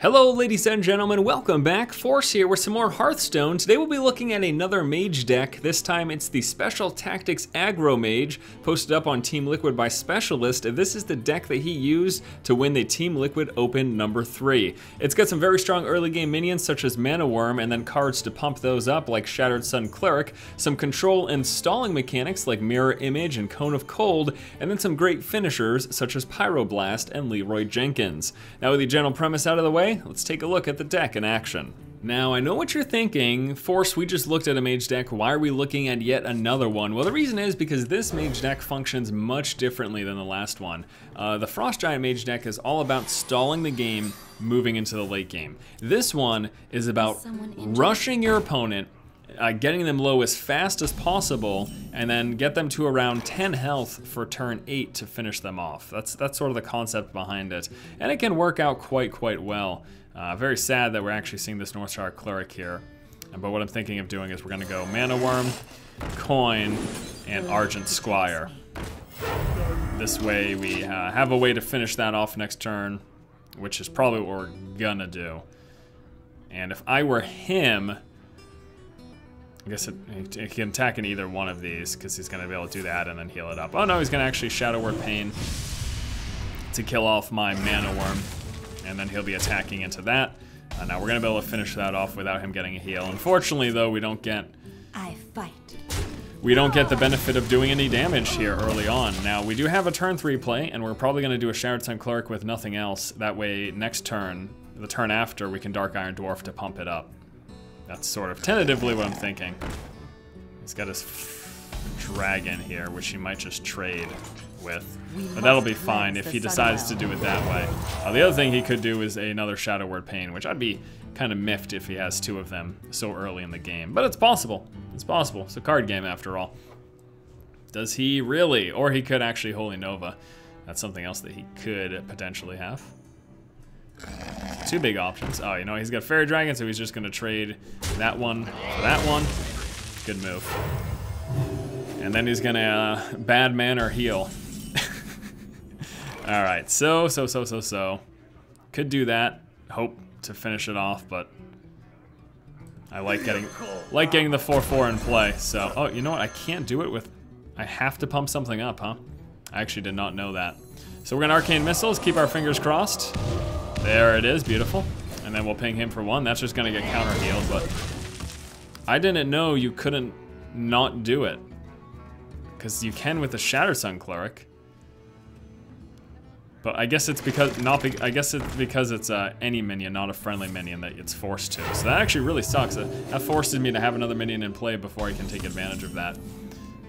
Hello ladies and gentlemen, welcome back. Force here with some more Hearthstone. Today we'll be looking at another mage deck. This time it's the Special Tactics Aggro Mage, posted up on Team Liquid by Specialist. This is the deck that he used to win the Team Liquid Open number 3. It's got some very strong early game minions such as Mana Wyrm and then cards to pump those up like Shattered Sun Cleric, some control and stalling mechanics like Mirror Image and Cone of Cold, and then some great finishers such as Pyroblast and Leeroy Jenkins. Now with the general premise out of the way, let's take a look at the deck in action. Now, I know what you're thinking. Force, we just looked at a mage deck. Why are we looking at yet another one? Well, the reason is because this mage deck functions much differently than the last one. The Frost Giant mage deck is all about stalling the game, moving into the late game. This one is about rushing your opponent, getting them low as fast as possible, and then get them to around 10 health for turn 8 to finish them off. That's sort of the concept behind it. And it can work out quite well. Very sad that we're actually seeing this Sorcerer Cleric here. But what I'm thinking of doing is we're gonna go Mana Wyrm, Coin, and Argent Squire. This way we have a way to finish that off next turn, which is probably what we're gonna do. And if I were him, I guess he can attack in either one of these because he's going to be able to do that and then heal it up. Oh no, he's going to actually Shadow Word Pain to kill off my Mana Wyrm, and then he'll be attacking into that. Now we're going to be able to finish that off without him getting a heal. Unfortunately though, we don't get the benefit of doing any damage here early on. Now we do have a turn 3 play, and we're probably going to do a Shattered Sun Cleric with nothing else. That way next turn, the turn after, we can Dark Iron Dwarf to pump it up. That's sort of tentatively what I'm thinking. He's got his dragon here, which he might just trade with. But that'll be fine if he decides to do it that way. The other thing he could do is another Shadow Word Pain, which I'd be kind of miffed if he has 2 of them so early in the game. But it's possible. It's possible. It's a card game after all. Does he really? Or he could actually Holy Nova. That's something else that he could potentially have. 2 big options. Oh, you know, he's got Fairy Dragon, so he's just going to trade that one for that one. Good move. And then he's going to bad man or heal. Alright, so. Could do that. Hope to finish it off, but I like getting the 4/4 in play. So, oh, you know what? I can't do it with... I have to pump something up, huh? I actually did not know that. So we're going to Arcane Missles, keep our fingers crossed. There it is, beautiful. And then we'll ping him for 1. That's just gonna get counter healed, but I didn't know you couldn't not do it. Because you can with the Shattered Sun Cleric. But I guess it's because it's any minion, not a friendly minion, that it's forced to. So that actually really sucks. That forces me to have another minion in play before I can take advantage of that.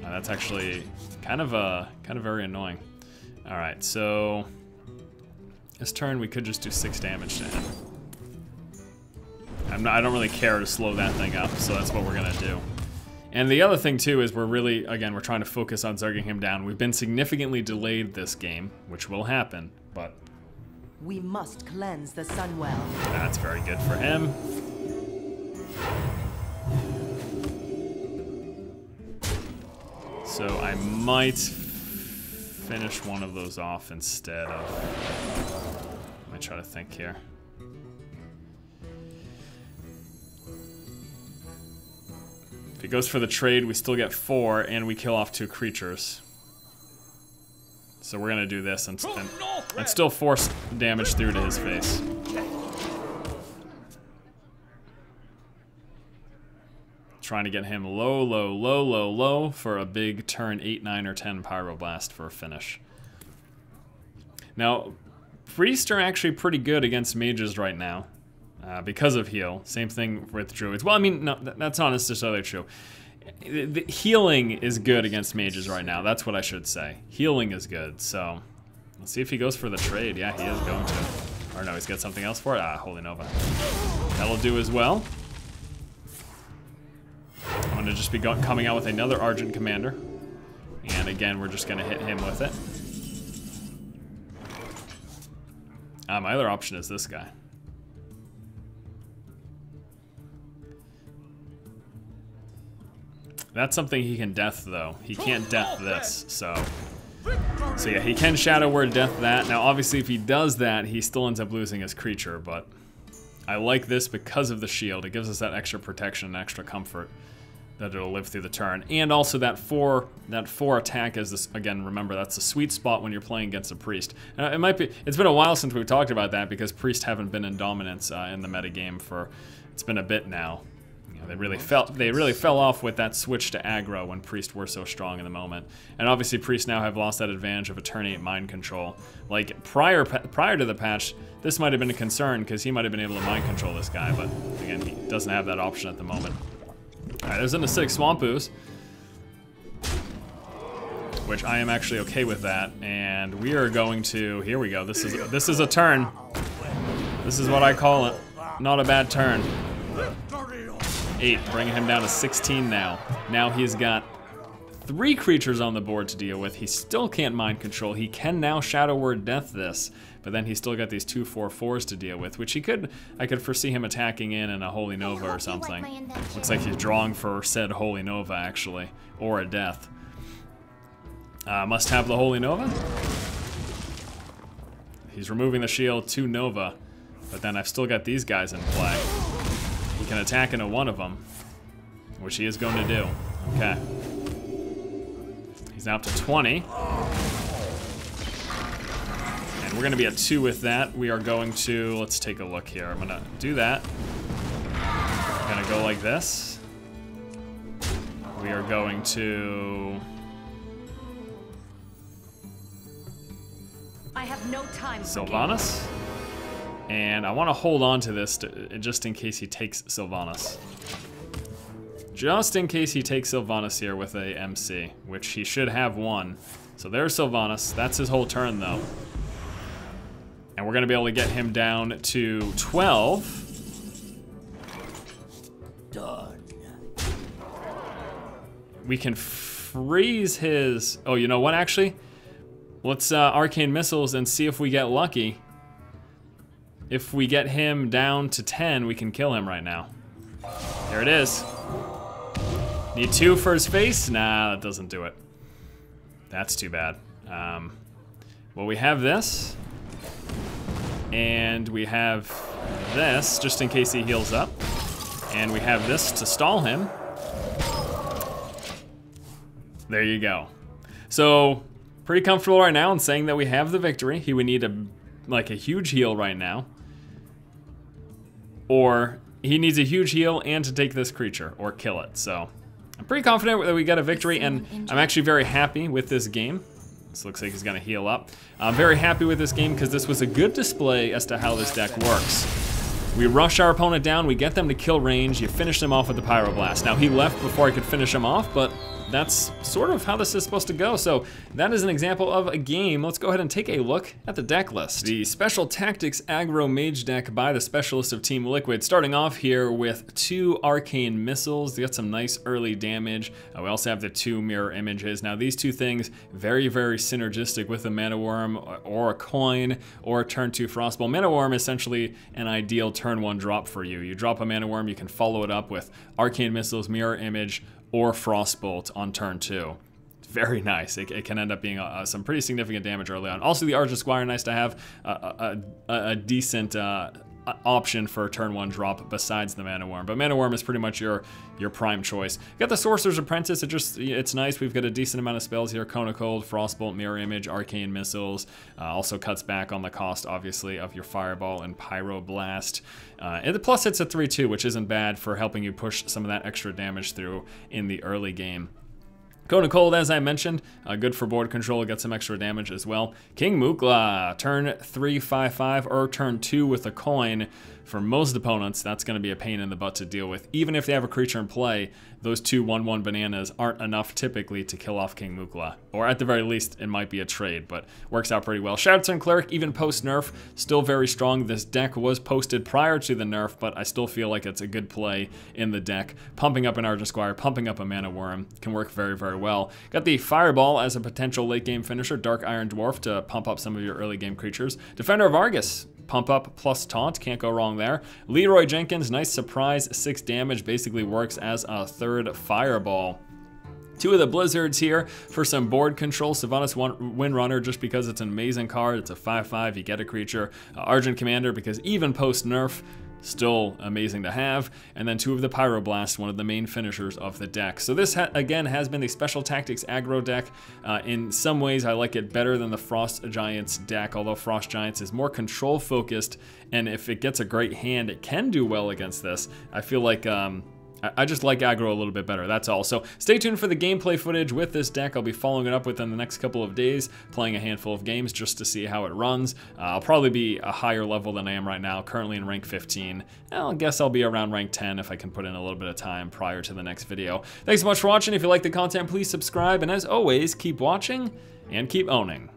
That's actually kind of very annoying. All right, so this turn we could just do 6 damage to him. I don't really care to slow that thing up, so that's what we're gonna do. And the other thing too is we're trying to focus on zerging him down. We've been significantly delayed this game, which will happen, but we must cleanse the Sunwell. That's very good for him. So I might finish one of those off instead of... Let me try to think here. If he goes for the trade, we still get 4, and we kill off 2 creatures. So we're gonna do this and still force damage through to his face. Trying to get him low for a big turn 8, 9, or 10 Pyroblast for a finish. Now, priests are actually pretty good against mages right now because of heal. Same thing with druids. Well, I mean, no, that's not necessarily true. The healing is good against mages right now. That's what I should say. Healing is good, so let's see if he goes for the trade. Yeah, he is going to. Or no, he's got something else for it. Holy Nova. That'll do as well. I'm going to just be coming out with another Argent Commander. And again, we're just going to hit him with it. My other option is this guy. That's something he can death, though. He can't death this, so yeah, he can Shadow Word Death that. Now, obviously, if he does that, he still ends up losing his creature, but I like this because of the shield. It gives us that extra protection and extra comfort that it'll live through the turn. And also that 4 attack is this, again, remember, that's a sweet spot when you're playing against a priest. It's been a while since we've talked about that because priests haven't been in dominance in the metagame for, it's been a bit now. You know, they really fell off with that switch to aggro when priests were so strong in the moment. And obviously priests now have lost that advantage of a turn 8 mind control. Like prior to the patch, this might have been a concern because he might have been able to mind control this guy, but again, he doesn't have that option at the moment. Alright, there's an acidic swamp ooze, which I am actually okay with that, and we are going to, here we go, this is a turn. This is what I call it. Not a bad turn. 8, bringing him down to 16 now. Now he's got 3 creatures on the board to deal with. He still can't mind control. He can now Shadow Word Death this, but then he's still got these 2/4/4s to deal with, which I could foresee him attacking in a Holy Nova or something. Looks like he's drawing for said Holy Nova, actually, or a Death. Must have the Holy Nova. He's removing the shield to Nova, but then I've still got these guys in play. He can attack into one of them, which he is going to do. Okay. He's now up to 20. And we're going to be at 2 with that. We are going to, let's take a look here. I'm going to do that. I'm going to go like this. We are going to... I have no time. Sylvanas. And I want to hold on to this just in case he takes Sylvanas. Just in case he takes Sylvanas here with a MC, which he should have one. So there's Sylvanas. That's his whole turn, though. And we're going to be able to get him down to 12. Done. We can freeze his... Oh, you know what, actually? Let's Arcane Missles and see if we get lucky. If we get him down to 10, we can kill him right now. There it is. Need 2 for his face? Nah, that doesn't do it. That's too bad. Well, we have this. And we have this, just in case he heals up. And we have this to stall him. There you go. So, pretty comfortable right now in saying that we have the victory. He would need a huge heal right now. Or he needs a huge heal and to take this creature or kill it. So I'm pretty confident that we got a victory, and I'm actually very happy with this game. This looks like he's gonna heal up. I'm very happy with this game because this was a good display as to how this deck works. We rush our opponent down, we get them to kill range, you finish them off with the Pyroblast. Now he left before I could finish him off, but that's sort of how this is supposed to go. So that is an example of a game. Let's go ahead and take a look at the deck list. The Special Tactics Aggro Mage deck by the specialist of Team Liquid, starting off here with 2 Arcane Missles. They got some nice early damage. We also have the 2 Mirror Images. Now these 2 things, very, very synergistic with a Mana Wyrm or a coin or a turn 2 Frostbolt. Mana Wyrm is essentially an ideal turn 1 drop for you. You drop a Mana Wyrm, you can follow it up with Arcane Missles, Mirror Image, or Frostbolt on turn 2. It's very nice. It can end up being some pretty significant damage early on. Also, the Argent Squire, nice to have a decent option for a turn 1 drop besides the Mana Wyrm. But Mana Wyrm is pretty much your prime choice. You got the Sorcerer's Apprentice. It's nice. We've got a decent amount of spells here. Cone of Cold, Frostbolt, Mirror Image, Arcane Missiles. Also cuts back on the cost, obviously, of your Fireball and Pyroblast. And plus it's a 3/2, which isn't bad for helping you push some of that extra damage through in the early game. Cone of Cold, as I mentioned, good for board control, get some extra damage as well. King Mukla, turn 3, 5/5, or turn 2 with a coin. For most opponents, that's going to be a pain in the butt to deal with. Even if they have a creature in play, those 2 1/1 bananas aren't enough typically to kill off King Mukla. Or at the very least, it might be a trade, but works out pretty well. Shattered Sun Cleric, even post-nerf, still very strong. This deck was posted prior to the nerf, but I still feel like it's a good play in the deck. Pumping up an Argent Squire, pumping up a Mana Wyrm can work very, very well. Got the Fireball as a potential late-game finisher. Dark Iron Dwarf to pump up some of your early-game creatures. Defender of Argus, pump up plus taunt, can't go wrong there. Leeroy Jenkins, nice surprise, 6 damage, basically works as a 3rd Fireball. 2 of the Blizzards here for some board control. Sylvanas Windrunner, just because it's an amazing card. It's a 5/5, you get a creature. Argent Commander, because even post-nerf, still amazing to have. And then 2 of the Pyroblast, one of the main finishers of the deck. So this, again, has been the Special Tactics Aggro deck. In some ways, I like it better than the Frost Giants deck, although Frost Giants is more control-focused, and if it gets a great hand, it can do well against this. I feel like... I just like aggro a little bit better, that's all. So stay tuned for the gameplay footage with this deck. I'll be following it up within the next couple of days, playing a handful of games just to see how it runs. I'll probably be a higher level than I am right now, currently in rank 15. I guess I'll be around rank 10 if I can put in a little bit of time prior to the next video. Thanks so much for watching. If you like the content, please subscribe, and as always, keep watching and keep owning.